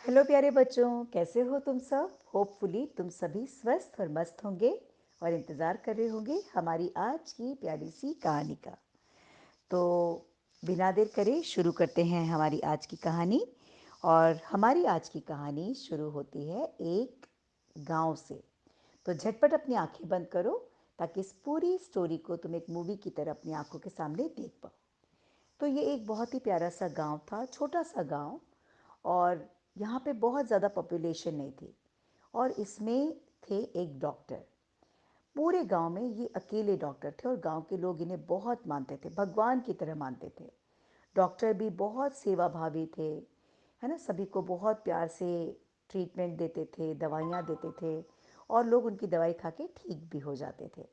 Hello प्यारे बच्चों, कैसे हो तुम सब? होपफुली तुम सभी स्वस्थ और मस्त होंगे और इंतज़ार कर रहे होंगे हमारी आज की प्यारी सी कहानी का। तो बिना देर करे शुरू करते हैं हमारी आज की कहानी। और हमारी आज की कहानी शुरू होती है एक गांव से। तो झटपट अपनी आंखें बंद करो ताकि इस पूरी स्टोरी को तुम एक मूवी की तरह अपनी आंखों के सामने देख पाओ। तो ये एक बहुत ही प्यारा सा गांव था, छोटा सा गांव। और यहाँ पे बहुत ज़्यादा पॉपुलेशन नहीं थी। और इसमें थे एक डॉक्टर। पूरे गांव में ये अकेले डॉक्टर थे और गांव के लोग इन्हें बहुत मानते थे, भगवान की तरह मानते थे। डॉक्टर भी बहुत सेवाभावी थे, है ना। सभी को बहुत प्यार से ट्रीटमेंट देते थे, दवाइयाँ देते थे और लोग उनकी दवाई खा के ठीक भी हो जाते थे।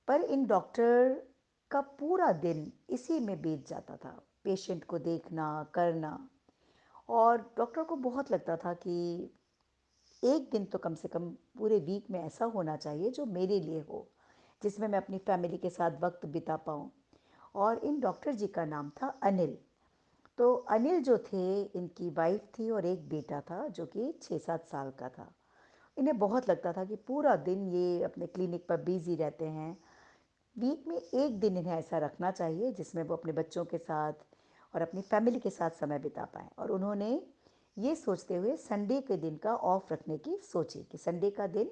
पर इन डॉक्टर का पूरा दिन इसी में बीत जाता था, पेशेंट को देखना करना। और डॉक्टर को बहुत लगता था कि एक दिन तो कम से कम पूरे वीक में ऐसा होना चाहिए जो मेरे लिए हो, जिसमें मैं अपनी फैमिली के साथ वक्त बिता पाऊँ। और इन डॉक्टर जी का नाम था अनिल। तो अनिल जो थे, इनकी वाइफ थी और एक बेटा था जो कि 6-7 साल का था। इन्हें बहुत लगता था कि पूरा दिन ये अपने क्लिनिक पर बिजी रहते हैं। वीक में एक दिन इन्हें ऐसा रखना चाहिए जिसमें वो अपने बच्चों के साथ और अपनी फैमिली के साथ समय बिता पाएँ। और उन्होंने ये सोचते हुए संडे के दिन का ऑफ रखने की सोची कि संडे का दिन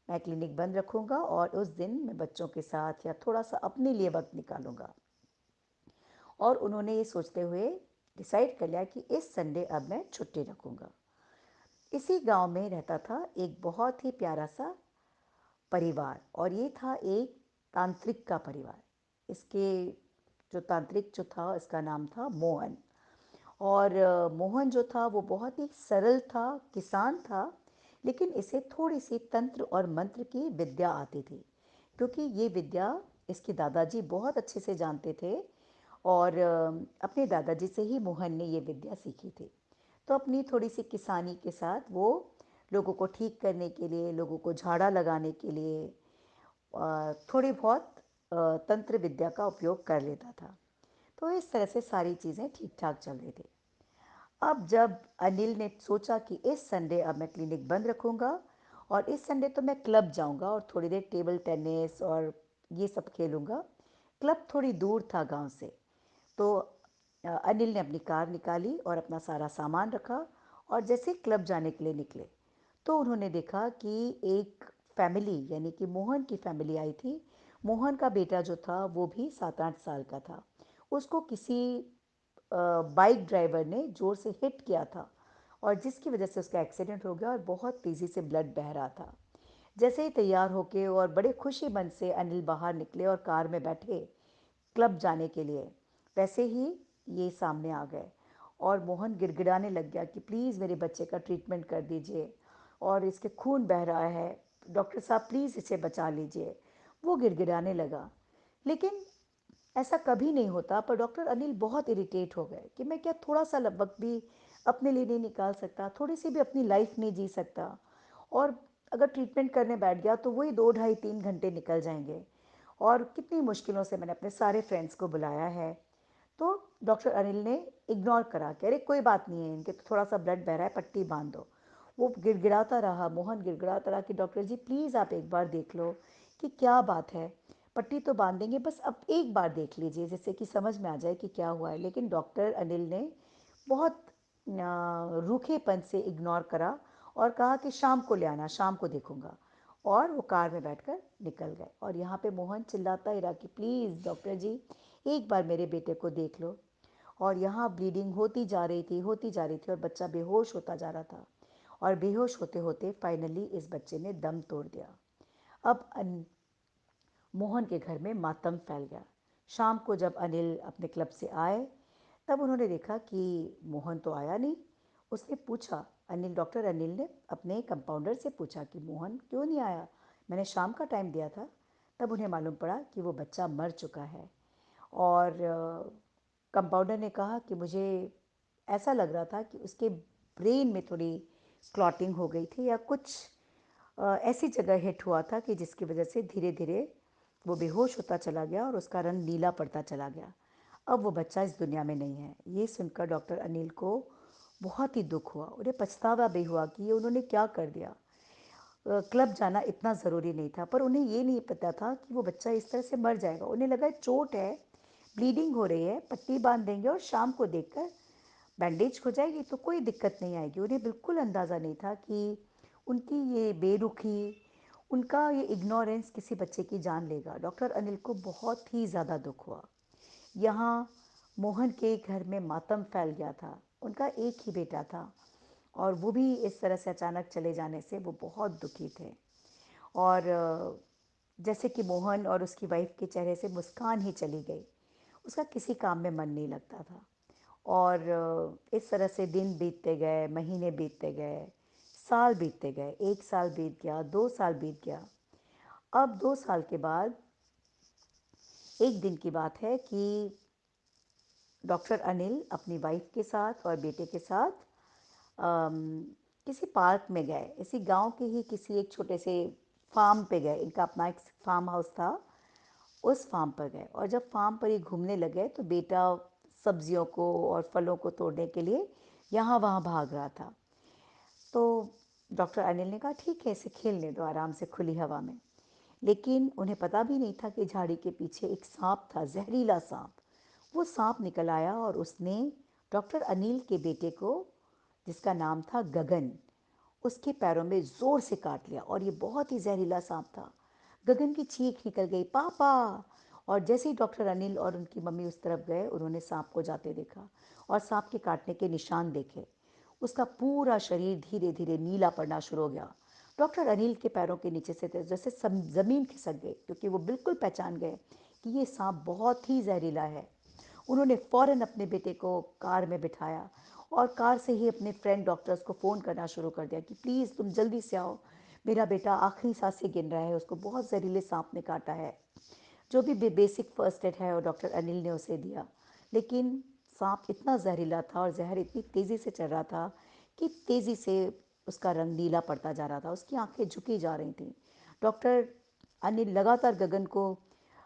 मैं क्लिनिक बंद रखूँगा और उस दिन मैं बच्चों के साथ या थोड़ा सा अपने लिए वक्त निकालूँगा। और उन्होंने ये सोचते हुए डिसाइड कर लिया कि इस संडे अब मैं छुट्टी रखूँगा। इसी गांव में रहता था एक बहुत ही प्यारा सा परिवार, और ये था एक तांत्रिक का परिवार। इसके जो तांत्रिक जो था, इसका नाम था मोहन। और मोहन जो था वो बहुत ही सरल था, किसान था। लेकिन इसे थोड़ी सी तंत्र और मंत्र की विद्या आती थी, क्योंकि ये विद्या इसके दादाजी बहुत अच्छे से जानते थे। और अपने दादाजी से ही मोहन ने ये विद्या सीखी थी। तो अपनी थोड़ी सी किसानी के साथ वो लोगों को ठीक करने के लिए, लोगों को झाड़ा लगाने के लिए थोड़ी बहुत तंत्र विद्या का उपयोग कर लेता था। तो इस तरह से सारी चीज़ें ठीक ठाक चल रही थी। अब जब अनिल ने सोचा कि इस संडे अब मैं क्लिनिक बंद रखूँगा और इस संडे तो मैं क्लब जाऊँगा और थोड़ी देर टेबल टेनिस और ये सब खेलूँगा। क्लब थोड़ी दूर था गांव से। तो अनिल ने अपनी कार निकाली और अपना सारा सामान रखा और जैसे क्लब जाने के लिए निकले तो उन्होंने देखा कि एक फैमिली, यानी कि मोहन की फैमिली आई थी। मोहन का बेटा जो था वो भी 7-8 साल का था। उसको किसी बाइक ड्राइवर ने ज़ोर से हिट किया था और जिसकी वजह से उसका एक्सीडेंट हो गया और बहुत तेज़ी से ब्लड बह रहा था। जैसे ही तैयार होके और बड़े खुशी मन से अनिल बाहर निकले और कार में बैठे क्लब जाने के लिए, वैसे ही ये सामने आ गए। और मोहन गिड़गिड़ाने लग गया कि प्लीज़ मेरे बच्चे का ट्रीटमेंट कर दीजिए और इसके खून बह रहा है, डॉक्टर साहब प्लीज़ इसे बचा लीजिए। वो गिड़गिड़ाने लगा। लेकिन ऐसा कभी नहीं होता, पर डॉक्टर अनिल बहुत इरिटेट हो गए कि मैं क्या थोड़ा सा वक्त भी अपने लिए नहीं निकाल सकता, थोड़ी सी भी अपनी लाइफ नहीं जी सकता। और अगर ट्रीटमेंट करने बैठ गया तो वही 2 ढाई 3 घंटे निकल जाएंगे और कितनी मुश्किलों से मैंने अपने सारे फ्रेंड्स को बुलाया है। तो डॉक्टर अनिल ने इग्नोर करा कि अरे कोई बात नहीं है, इनके तो थोड़ा सा ब्लड बह रहा है, पट्टी बांध दो। वो गिड़गिड़ाता रहा, मोहन गिड़गिड़ाता रहा कि डॉक्टर जी प्लीज़ आप एक बार देख लो कि क्या बात है। पट्टी तो बांध देंगे, बस अब एक बार देख लीजिए जिससे कि समझ में आ जाए कि क्या हुआ है। लेकिन डॉक्टर अनिल ने बहुत रूखेपन से इग्नोर करा और कहा कि शाम को ले आना, शाम को देखूंगा। और वो कार में बैठकर निकल गए। और यहाँ पे मोहन चिल्लाता ही रहा कि प्लीज़ डॉक्टर जी एक बार मेरे बेटे को देख लो। और यहाँ ब्लीडिंग होती जा रही थी, होती जा रही थी, और बच्चा बेहोश होता जा रहा था। और बेहोश होते होते फाइनली इस बच्चे ने दम तोड़ दिया। अब मोहन के घर में मातम फैल गया। शाम को जब अनिल अपने क्लब से आए तब उन्होंने देखा कि मोहन तो आया नहीं। उसने पूछा, अनिल, डॉक्टर अनिल ने अपने कंपाउंडर से पूछा कि मोहन क्यों नहीं आया, मैंने शाम का टाइम दिया था। तब उन्हें मालूम पड़ा कि वो बच्चा मर चुका है। और कंपाउंडर ने कहा कि मुझे ऐसा लग रहा था कि उसके ब्रेन में थोड़ी क्लॉटिंग हो गई थी या कुछ ऐसी जगह हिट हुआ था कि जिसकी वजह से धीरे धीरे वो बेहोश होता चला गया और उसका रंग नीला पड़ता चला गया। अब वो बच्चा इस दुनिया में नहीं है। ये सुनकर डॉक्टर अनिल को बहुत ही दुख हुआ, उन्हें पछतावा भी हुआ कि ये उन्होंने क्या कर दिया। क्लब जाना इतना ज़रूरी नहीं था, पर उन्हें ये नहीं पता था कि वो बच्चा इस तरह से मर जाएगा। उन्हें लगा चोट है, ब्लीडिंग हो रही है, पट्टी बांध देंगे और शाम को देखकर बैंडेज हो जाएगी तो कोई दिक्कत नहीं आएगी। उन्हें बिल्कुल अंदाज़ा नहीं था कि उनकी ये बेरुखी, उनका ये इग्नोरेंस किसी बच्चे की जान लेगा। डॉक्टर अनिल को बहुत ही ज़्यादा दुख हुआ। यहाँ मोहन के घर में मातम फैल गया था। उनका एक ही बेटा था और वो भी इस तरह से अचानक चले जाने से वो बहुत दुखी थे। और जैसे कि मोहन और उसकी वाइफ के चेहरे से मुस्कान ही चली गई। उसका किसी काम में मन नहीं लगता था। और इस तरह से दिन बीतते गए, महीने बीतते गए, साल बीतते गए। 1 साल बीत गया, 2 साल बीत गया। अब 2 साल के बाद एक दिन की बात है कि डॉक्टर अनिल अपनी वाइफ के साथ और बेटे के साथ अम, किसी पार्क में गए। इसी गांव के ही किसी एक छोटे से फार्म पे गए। इनका अपना एक फार्म हाउस था। उस फार्म पर गए और जब फार्म पर ये घूमने लगे तो बेटा सब्जियों को और फलों को तोड़ने के लिए यहाँ वहाँ भाग रहा था। तो डॉक्टर अनिल ने कहा ठीक है, इसे खेलने दो आराम से खुली हवा में। लेकिन उन्हें पता भी नहीं था कि झाड़ी के पीछे एक सांप था, जहरीला सांप। वो सांप निकल आया और उसने डॉक्टर अनिल के बेटे को, जिसका नाम था गगन, उसके पैरों में जोर से काट लिया। और ये बहुत ही जहरीला सांप था। गगन की चीख निकल गई, पापा। और जैसे ही डॉक्टर अनिल और उनकी मम्मी उस तरफ गए, उन्होंने सांप को जाते देखा और सांप के काटने के निशान देखे। उसका पूरा शरीर धीरे धीरे नीला पड़ना शुरू हो गया। डॉक्टर अनिल के पैरों के नीचे से जैसे ज़मीन खिसक गई, क्योंकि वो बिल्कुल पहचान गए कि ये सांप बहुत ही जहरीला है। उन्होंने फ़ौरन अपने बेटे को कार में बिठाया और कार से ही अपने फ्रेंड डॉक्टर्स को फ़ोन करना शुरू कर दिया कि प्लीज़ तुम जल्दी से आओ, मेरा बेटा आखिरी सांसें गिन रहा है, उसको बहुत जहरीले सांप ने काटा है। जो भी बेसिक फर्स्ट एड है और डॉक्टर अनिल ने उसे दिया। लेकिन सांप इतना जहरीला था और जहर इतनी तेज़ी से चल रहा था कि तेज़ी से उसका रंग नीला पड़ता जा रहा था, उसकी आंखें झुकी जा रही थीं। डॉक्टर अनिल लगातार गगन को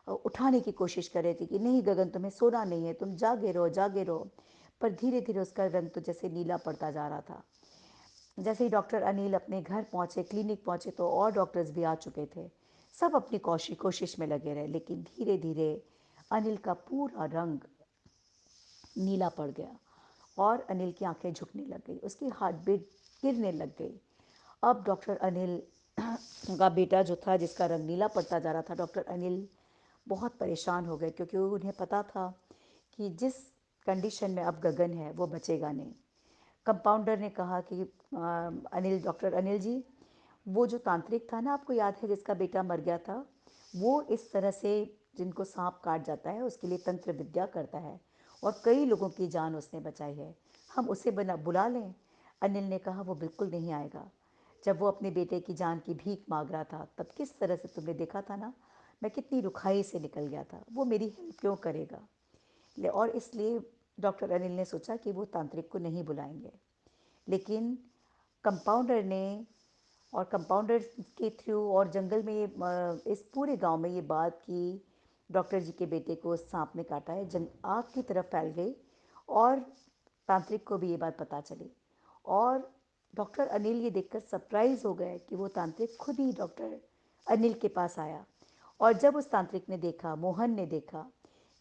उठाने की कोशिश कर रहे थे कि नहीं गगन, तुम्हें सोना नहीं है, तुम जागे रहो जागे रहो। पर धीरे धीरे उसका रंग तो जैसे नीला पड़ता जा रहा था। जैसे ही डॉक्टर अनिल अपने घर पहुंचे, क्लिनिक पहुंचे, तो और डॉक्टर्स भी आ चुके थे। सब अपनी कोशिश में लगे रहे, लेकिन धीरे धीरे अनिल का पूरा रंग नीला पड़ गया और अनिल की आंखें झुकने लग गई, उसकी हार्ट बीट गिरने लग गई। अब डॉक्टर अनिल का बेटा जो था, जिसका रंग नीला पड़ता जा रहा था, डॉक्टर अनिल बहुत परेशान हो गए, क्योंकि उन्हें पता था कि जिस कंडीशन में अब गगन है वो बचेगा नहीं। कंपाउंडर ने कहा कि अनिल, डॉक्टर अनिल जी, वो जो तांत्रिक था ना, आपको याद है, जिसका बेटा मर गया था, वो इस तरह से जिनको सांप काट जाता है उसके लिए तंत्र विद्या करता है और कई लोगों की जान उसने बचाई है। हम उसे बना बुला लें। अनिल ने कहा वो बिल्कुल नहीं आएगा। जब वो अपने बेटे की जान की भीख मांग रहा था तब किस तरह से तुमने देखा था ना, मैं कितनी रुखाई से निकल गया था, वो मेरी हेल्प क्यों करेगा। और इसलिए डॉक्टर अनिल ने सोचा कि वो तांत्रिक को नहीं बुलाएंगे। लेकिन कंपाउंडर ने, और कंपाउंडर के थ्रू और जंगल में ये इस पूरे गांव में ये बात कि डॉक्टर जी के बेटे को सांप ने काटा है, जंग आग की तरफ फैल गई और तांत्रिक को भी ये बात पता चली। और डॉक्टर अनिल ये देखकर सरप्राइज हो गए कि वो तांत्रिक खुद ही डॉक्टर अनिल के पास आया। और जब उस तांत्रिक ने देखा, मोहन ने देखा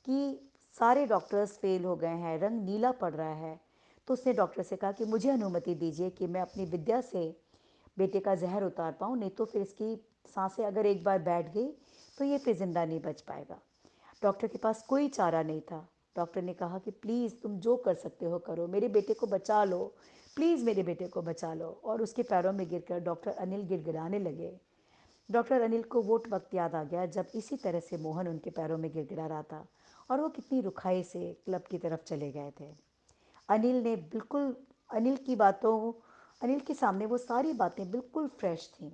कि सारे डॉक्टर्स फेल हो गए हैं, रंग नीला पड़ रहा है, तो उसने डॉक्टर से कहा कि मुझे अनुमति दीजिए कि मैं अपनी विद्या से बेटे का जहर उतार पाऊँ, नहीं तो फिर इसकी सांसें अगर एक बार बैठ गई तो ये फिर ज़िंदा नहीं बच पाएगा। डॉक्टर के पास कोई चारा नहीं था। डॉक्टर ने कहा कि प्लीज़ तुम जो कर सकते हो करो, मेरे बेटे को बचा लो, प्लीज़ मेरे बेटे को बचा लो। और उसके पैरों में गिरकर डॉक्टर अनिल गिड़गिड़ाने लगे। डॉक्टर अनिल को वो वक्त याद आ गया जब इसी तरह से मोहन उनके पैरों में गिड़गिड़ा रहा था और वो कितनी रुखाई से क्लब की तरफ चले गए थे। अनिल ने बिल्कुल, अनिल की बातों, अनिल के सामने वो सारी बातें बिल्कुल फ्रेश थीं।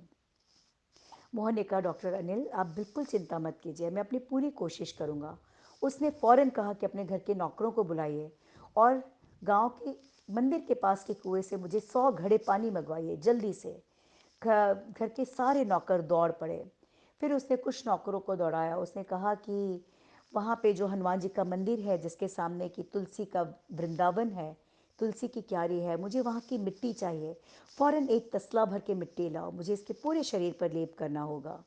मोहन ने कहा डॉक्टर अनिल, आप बिल्कुल चिंता मत कीजिए, मैं अपनी पूरी कोशिश करूँगा। उसने फ़ौरन कहा कि अपने घर के नौकरों को बुलाइए और गांव के मंदिर के पास के कुएं से मुझे 100 घड़े पानी मंगवाइए जल्दी से। घर के सारे नौकर दौड़ पड़े। फिर उसने कुछ नौकरों को दौड़ाया। उसने कहा कि वहाँ पे जो हनुमान जी का मंदिर है, जिसके सामने की तुलसी का वृंदावन है, तुलसी की क्यारी है, मुझे वहाँ की मिट्टी चाहिए, फ़ौरन एक तसला भर के मिट्टी लाओ, मुझे इसके पूरे शरीर पर लेप करना होगा।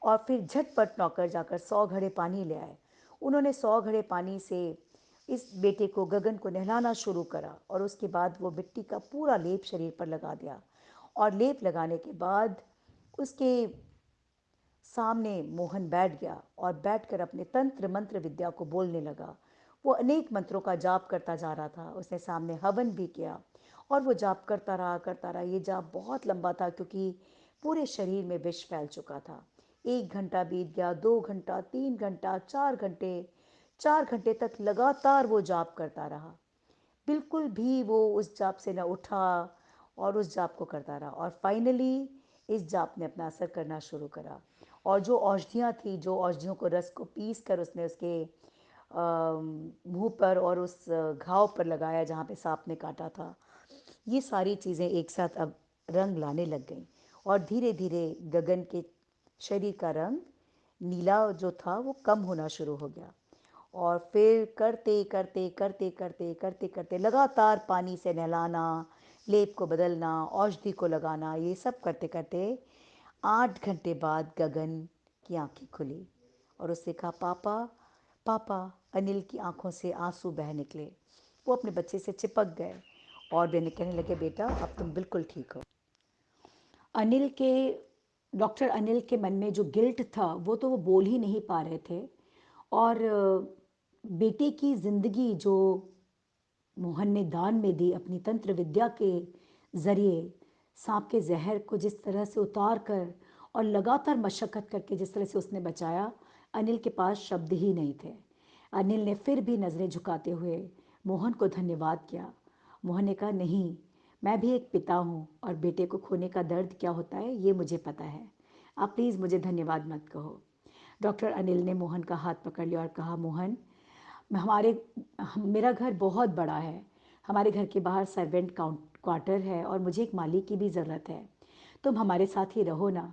और फिर झटपट नौकर जाकर 100 घड़े पानी ले आए। उन्होंने 100 घड़े पानी से इस बेटे को, गगन को नहलाना शुरू करा और उसके बाद वो मिट्टी का पूरा लेप शरीर पर लगा दिया। और लेप लगाने के बाद उसके सामने मोहन बैठ गया और बैठकर अपने तंत्र मंत्र विद्या को बोलने लगा। वो अनेक मंत्रों का जाप करता जा रहा था। उसने सामने हवन भी किया और वो जाप करता रहा करता रहा। ये जाप बहुत लंबा था क्योंकि पूरे शरीर में विष फैल चुका था। 1 घंटा बीत गया, 2 घंटा, 3 घंटा, 4 घंटे। 4 घंटे तक लगातार वो जाप करता रहा। बिल्कुल भी वो उस जाप से न उठा और उस जाप को करता रहा। और फाइनली इस जाप ने अपना असर करना शुरू करा। और जो औषधियाँ थी, जो औषधियों को रस को पीस कर उसने उसके मुंह पर और उस घाव पर लगाया जहाँ पे सांप ने काटा था, ये सारी चीज़ें एक साथ अब रंग लाने लग गईं। और धीरे धीरे गगन के शरीर का रंग नीला जो था वो कम होना शुरू हो गया। और फिर करते करते करते करते करते करते लगातार पानी से नहलाना, लेप को बदलना, औषधि को लगाना, ये सब करते करते 8 घंटे बाद गगन की आंखें खुली और उसने कहा, पापा पापा। अनिल की आंखों से आंसू बह निकले। वो अपने बच्चे से चिपक गए और वे कहने लगे, बेटा अब तुम बिल्कुल ठीक हो। अनिल के डॉक्टर अनिल के मन में जो गिल्ट था वो तो वो बोल ही नहीं पा रहे थे। और बेटे की ज़िंदगी जो मोहन ने दान में दी अपनी तंत्र विद्या के ज़रिए, सांप के जहर को जिस तरह से उतार कर और लगातार मशक्क़त करके जिस तरह से उसने बचाया, अनिल के पास शब्द ही नहीं थे। अनिल ने फिर भी नज़रें झुकाते हुए मोहन को धन्यवाद किया। मोहन ने कहा, नहीं, मैं भी एक पिता हूँ और बेटे को खोने का दर्द क्या होता है ये मुझे पता है। आप प्लीज़ मुझे धन्यवाद मत कहो। डॉक्टर अनिल ने मोहन का हाथ पकड़ लिया और कहा, मोहन, हमारे मेरा घर बहुत बड़ा है। हमारे घर के बाहर सर्वेंट क्वार्टर है और मुझे एक माली की भी ज़रूरत है। तुम हमारे साथ ही रहो ना।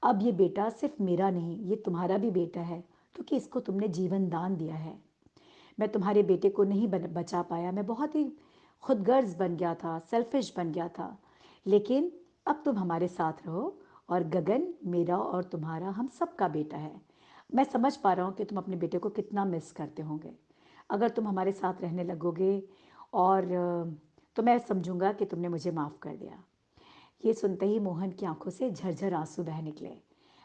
अब ये बेटा सिर्फ मेरा नहीं, ये तुम्हारा भी बेटा है क्योंकि इसको तुमने जीवन दान दिया है। मैं तुम्हारे बेटे को नहीं बचा पाया, मैं बहुत ही खुदगर्ज बन गया था, सेल्फिश बन गया था। लेकिन अब तुम हमारे साथ रहो और गगन मेरा और तुम्हारा, हम सबका बेटा है। मैं समझ पा रहा हूँ कि तुम अपने बेटे को कितना मिस करते होंगे। अगर तुम हमारे साथ रहने लगोगे और तो मैं समझूंगा कि तुमने मुझे माफ़ कर दिया। ये सुनते ही मोहन की आंखों से झरझर आंसू बह निकले।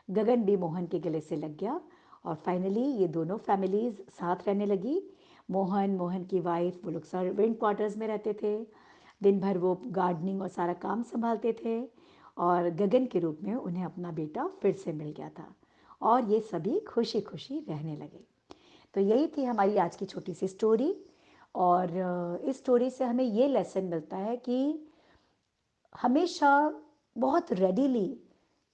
गगन भी मोहन के गले से लग गया और फाइनली ये दोनों फैमिलीज़ साथ रहने लगी। मोहन, मोहन की वाइफ, वो लोग सर्वेंट क्वार्टर्स में रहते थे। दिन भर वो गार्डनिंग और सारा काम संभालते थे और गगन के रूप में उन्हें अपना बेटा फिर से मिल गया था और ये सभी खुशी खुशी रहने लगे। तो यही थी हमारी आज की छोटी सी स्टोरी। और इस स्टोरी से हमें ये लेसन मिलता है कि हमेशा बहुत रेडीली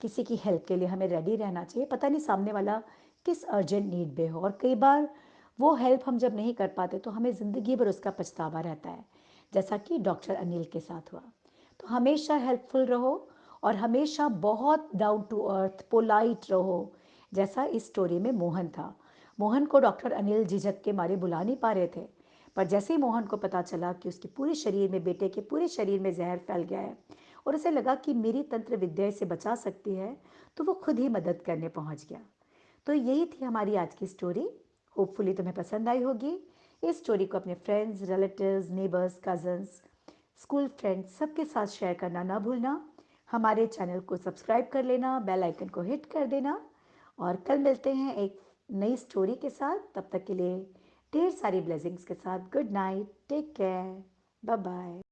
किसी की हेल्प के लिए हमें रेडी रहना चाहिए। पता नहीं सामने वाला किस अर्जेंट नीड में हो और कई बार वो हेल्प हम जब नहीं कर पाते तो हमें ज़िंदगी भर उसका पछतावा रहता है, जैसा कि डॉक्टर अनिल के साथ हुआ। तो हमेशा हेल्पफुल रहो और हमेशा बहुत डाउन टू अर्थ, पोलाइट रहो, जैसा इस स्टोरी में मोहन था। मोहन को डॉक्टर अनिल झिझक के मारे बुला नहीं पा रहे थे, पर जैसे ही मोहन को पता चला कि उसके पूरे शरीर में, बेटे के पूरे शरीर में जहर फैल गया है और उसे लगा कि मेरी तंत्र विद्या इसे बचा सकती है, तो वो खुद ही मदद करने पहुंच गया। तो यही थी हमारी आज की स्टोरी। होपफुली तुम्हें पसंद आई होगी। इस स्टोरी को अपने friends, relatives, neighbours, cousins, school friends सबके साथ शेयर करना ना भूलना। हमारे चैनल को सब्सक्राइब कर लेना, बेल आइकन को हिट कर देना। और कल मिलते हैं एक नई स्टोरी के साथ। तब तक के लिए ढेर सारी ब्लेसिंग्स के साथ good night, take care, bye bye.